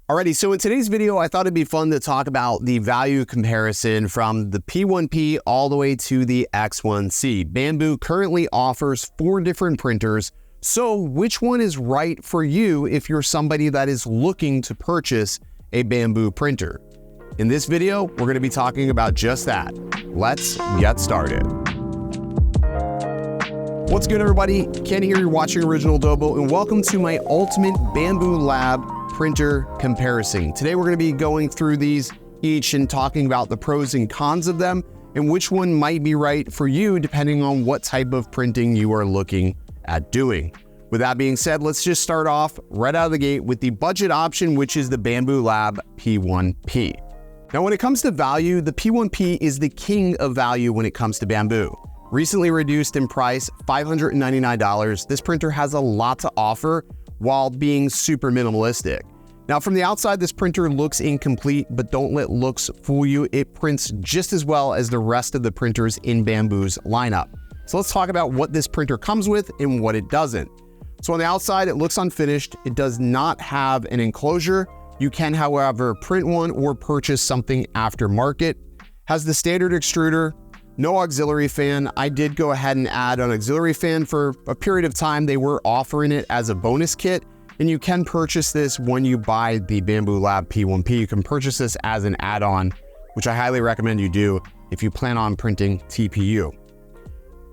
Alrighty, so in today's video, I thought it'd be fun to talk about the value comparison from the P1P all the way to the X1C. Bambu currently offers 4 different printers, so which one is right for you if you're somebody that is looking to purchase a Bambu printer? In this video, we're going to be talking about just that. Let's get started. What's good, everybody? Ken here, you're watching OriginaldoBo, and welcome to my ultimate Bambu Lab printer comparison. Today we're going to be going through these each and talking about the pros and cons of them and which one might be right for you depending on what type of printing you are looking at doing. With that being said, let's just start off right out of the gate with the budget option, which is the Bambu Lab P1P. Now, when it comes to value, the P1P is the king of value when it comes to Bambu. Recently reduced in price, $599, this printer has a lot to offer while being super minimalistic. Now, from the outside, this printer looks incomplete, but don't let looks fool you. It prints just as well as the rest of the printers in Bambu's lineup. So let's talk about what this printer comes with and what it doesn't. So on the outside, it looks unfinished. It does not have an enclosure. You can, however, print one or purchase something aftermarket. Has the standard extruder, no auxiliary fan. I did go ahead and add an auxiliary fan for a period of time. They were offering it as a bonus kit, and you can purchase this when you buy the Bambu Lab P1P. You can purchase this as an add-on, which I highly recommend you do if you plan on printing TPU.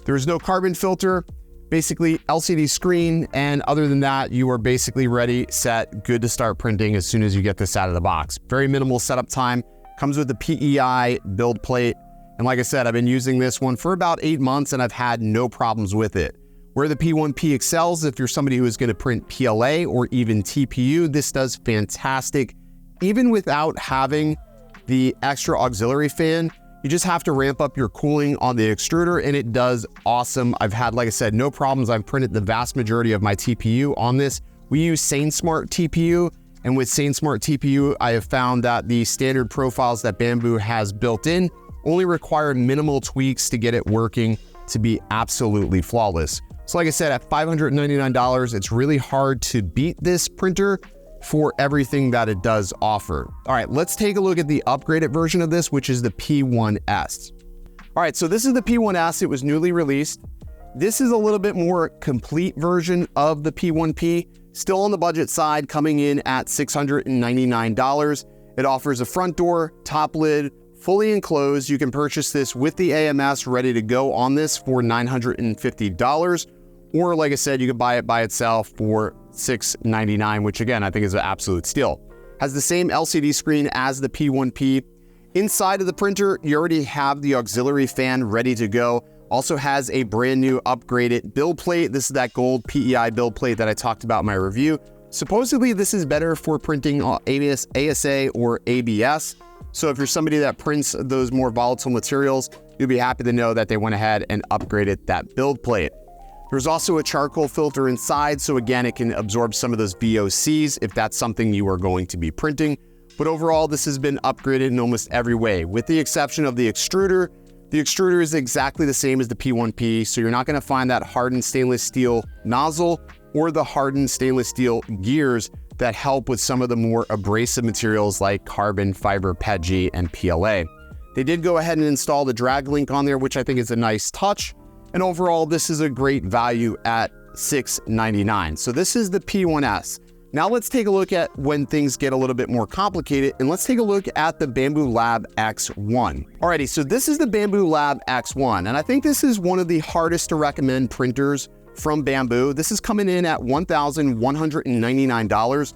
There's no carbon filter, basically LCD screen, and other than that, you are basically ready, set, good to start printing as soon as you get this out of the box. Very minimal setup time, comes with the PEI build plate. And like I said, I've been using this one for about 8 months and I've had no problems with it. Where the P1P excels, if you're somebody who is going to print PLA or even TPU, this does fantastic. Even without having the extra auxiliary fan, you just have to ramp up your cooling on the extruder and it does awesome. I've had, like I said, no problems. I've printed the vast majority of my TPU on this. We use SaneSmart TPU, and with SaneSmart TPU, I have found that the standard profiles that Bambu has built in only require minimal tweaks to get it working to be absolutely flawless. So like I said, at $599, it's really hard to beat this printer for everything that it does offer. All right, let's take a look at the upgraded version of this, which is the P1S. All right, so this is the P1S. It was newly released. This is a little bit more complete version of the P1P, still on the budget side, coming in at $699. It offers a front door, top lid, fully enclosed. You can purchase this with the AMS ready to go on this for $950. Or like I said, you can buy it by itself for $699, which again, I think is an absolute steal. Has the same LCD screen as the P1P. Inside of the printer, you already have the auxiliary fan ready to go. Also has a brand new upgraded build plate. This is that gold PEI build plate that I talked about in my review. Supposedly, this is better for printing ASA or ABS. So if you're somebody that prints those more volatile materials, you'll be happy to know that they went ahead and upgraded that build plate. There's also a charcoal filter inside, so again, it can absorb some of those VOCs if that's something you are going to be printing. But overall, this has been upgraded in almost every way, with the exception of the extruder. The extruder is exactly the same as the P1P, so you're not going to find that hardened stainless steel nozzle or the hardened stainless steel gears that help with some of the more abrasive materials like carbon fiber, PETG, and PLA. They did go ahead and install the drag link on there, which I think is a nice touch. And overall, this is a great value at $699. So this is the P1S. Now let's take a look at when things get a little bit more complicated, and let's take a look at the Bambu Lab X1. Alrighty, so this is the Bambu Lab X1, and I think this is one of the hardest to recommend printers from Bambu. This is coming in at $1,199.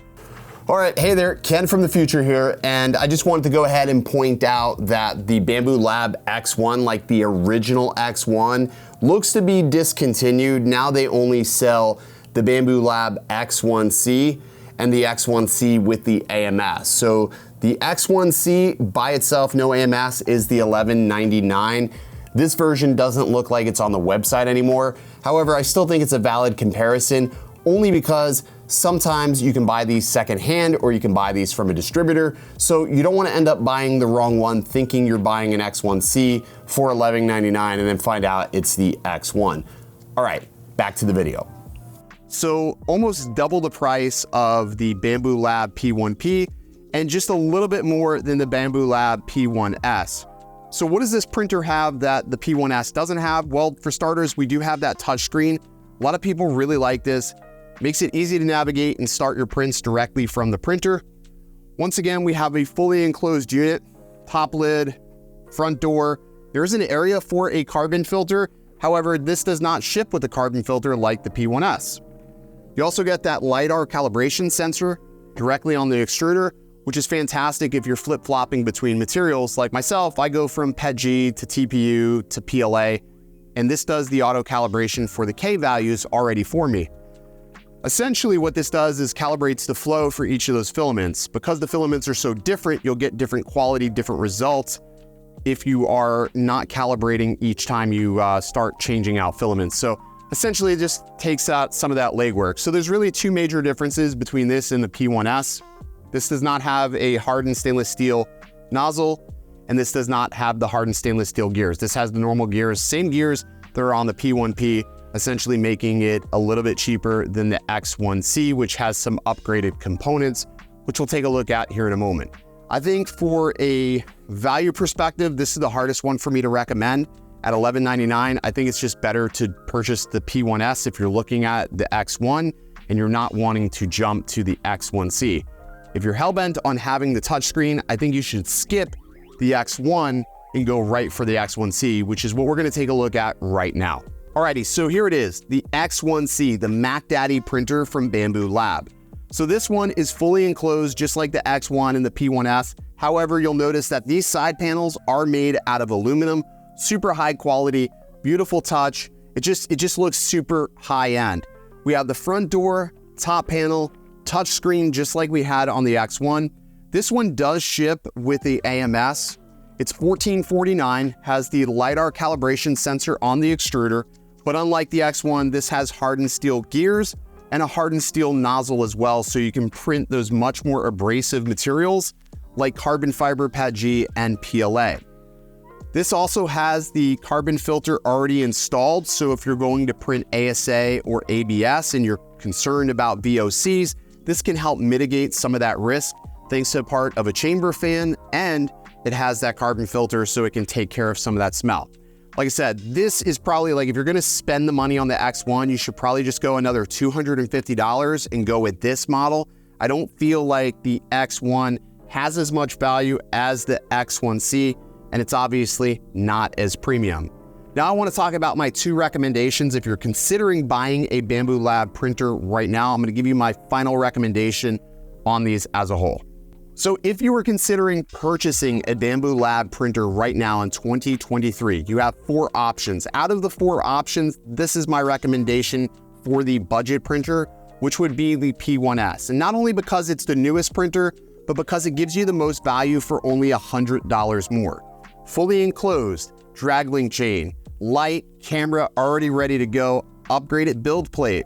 All right, hey there, Ken from the future here, and I just wanted to go ahead and point out that the Bambu Lab X1, like the original X1, looks to be discontinued. Now they only sell the Bambu Lab X1C and the X1C with the AMS. So the X1C by itself, no AMS, is the $1,199. This version doesn't look like it's on the website anymore. However, I still think it's a valid comparison, only because sometimes you can buy these secondhand or you can buy these from a distributor. So you don't want to end up buying the wrong one thinking you're buying an X1C for $11.99 and then find out it's the X1. All right, back to the video. So almost double the price of the Bambu Lab P1P and just a little bit more than the Bambu Lab P1S. So what does this printer have that the P1S doesn't have? Well, for starters, we do have that touchscreen. A lot of people really like this. Makes it easy to navigate and start your prints directly from the printer. Once again, we have a fully enclosed unit, top lid, front door. There is an area for a carbon filter. However, this does not ship with a carbon filter like the P1S. You also get that LiDAR calibration sensor directly on the extruder, which is fantastic if you're flip-flopping between materials. Like myself, I go from PETG to TPU to PLA, and this does the auto calibration for the K values already for me. Essentially, what this does is calibrates the flow for each of those filaments. Because the filaments are so different, you'll get different quality, different results if you are not calibrating each time you start changing out filaments. So essentially, it just takes out some of that legwork. So there's really two major differences between this and the P1S. This does not have a hardened stainless steel nozzle, and this does not have the hardened stainless steel gears. This has the normal gears, same gears that are on the P1P, essentially making it a little bit cheaper than the X1C, which has some upgraded components, which we'll take a look at here in a moment. I think for a value perspective, this is the hardest one for me to recommend. At $11.99, I think it's just better to purchase the P1S if you're looking at the X1 and you're not wanting to jump to the X1C. If you're hellbent on having the touchscreen, I think you should skip the X1 and go right for the X1C, which is what we're gonna take a look at right now. Alrighty, so here it is, the X1C, the Mac Daddy printer from Bambu Lab. So this one is fully enclosed just like the X1 and the P1S. However, you'll notice that these side panels are made out of aluminum, super high quality, beautiful touch. It just looks super high end. We have the front door, top panel, touch screen just like we had on the X1. This one does ship with the AMS. It's $14.49, has the LiDAR calibration sensor on the extruder, but unlike the X1, this has hardened steel gears and a hardened steel nozzle as well, so you can print those much more abrasive materials like carbon fiber PETG and PLA. This also has the carbon filter already installed, so if you're going to print ASA or ABS and you're concerned about VOCs, this can help mitigate some of that risk thanks to part of a chamber fan, and it has that carbon filter so it can take care of some of that smell. Like I said, this is probably like if you're gonna spend the money on the X1, you should probably just go another $250 and go with this model. I don't feel like the X1 has as much value as the X1C, and it's obviously not as premium. Now I wanna talk about my two recommendations. If you're considering buying a Bambu Lab printer right now, I'm gonna give you my final recommendation on these as a whole. So if you were considering purchasing a Bambu Lab printer right now in 2023, you have 4 options. Out of the 4 options, this is my recommendation for the budget printer, which would be the P1S. And not only because it's the newest printer, but because it gives you the most value for only $100 more. Fully enclosed, drag link chain, light, camera already ready to go, upgraded build plate.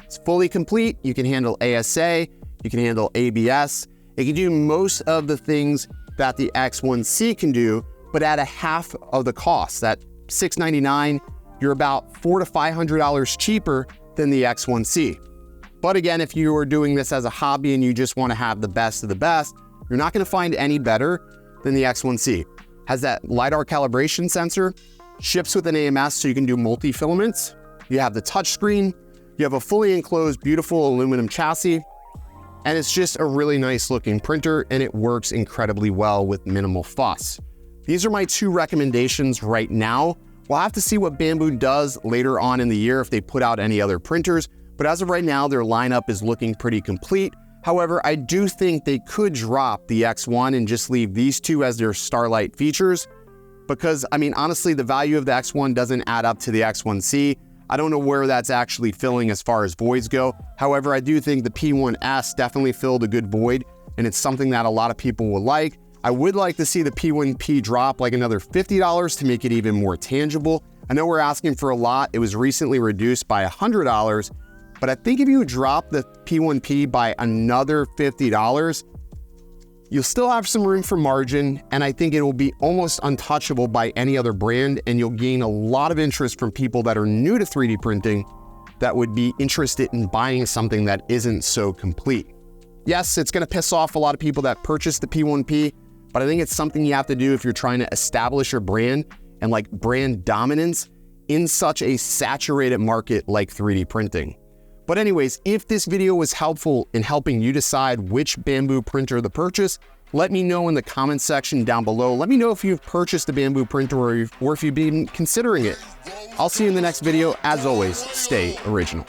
It's fully complete. You can handle ASA, you can handle ABS. It can do most of the things that the X1C can do, but at a half of the cost. At $699, you're about $400 to $500 cheaper than the X1C. But again, if you are doing this as a hobby and you just want to have the best of the best, you're not going to find any better than the X1C. Has that LiDAR calibration sensor, ships with an AMS so you can do multi-filaments. You have the touchscreen, you have a fully enclosed, beautiful aluminum chassis, and it's just a really nice looking printer, and it works incredibly well with minimal fuss. These are my 2 recommendations right now. We'll have to see what Bambu does later on in the year if they put out any other printers, but as of right now, their lineup is looking pretty complete. However, I do think they could drop the X1 and just leave these 2 as their starlight features, because I mean, honestly, the value of the X1 doesn't add up to the X1C. I don't know where that's actually filling as far as voids go. However, I do think the P1S definitely filled a good void, and it's something that a lot of people will like. I would like to see the P1P drop like another $50 to make it even more tangible. I know we're asking for a lot. It was recently reduced by $100, but I think if you drop the P1P by another $50, you'll still have some room for margin, and I think it will be almost untouchable by any other brand, and you'll gain a lot of interest from people that are new to 3D printing that would be interested in buying something that isn't so complete. Yes, it's gonna piss off a lot of people that purchase the P1P, but I think it's something you have to do if you're trying to establish your brand and like brand dominance in such a saturated market like 3D printing. But anyways, if this video was helpful in helping you decide which Bambu printer to purchase, let me know in the comment section down below. Let me know if you've purchased a Bambu printer or if you've been considering it. I'll see you in the next video. As always, stay original.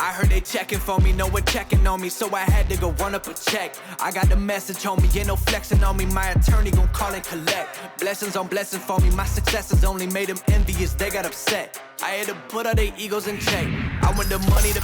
I heard they checking for me, no one checking on me, so I had to go run up a check. I got the message on me, ain't no flexing on me, my attorney gon' call and collect. Blessings on blessings for me, my successes only made them envious, they got upset. I had to put all their egos in check. I want the money to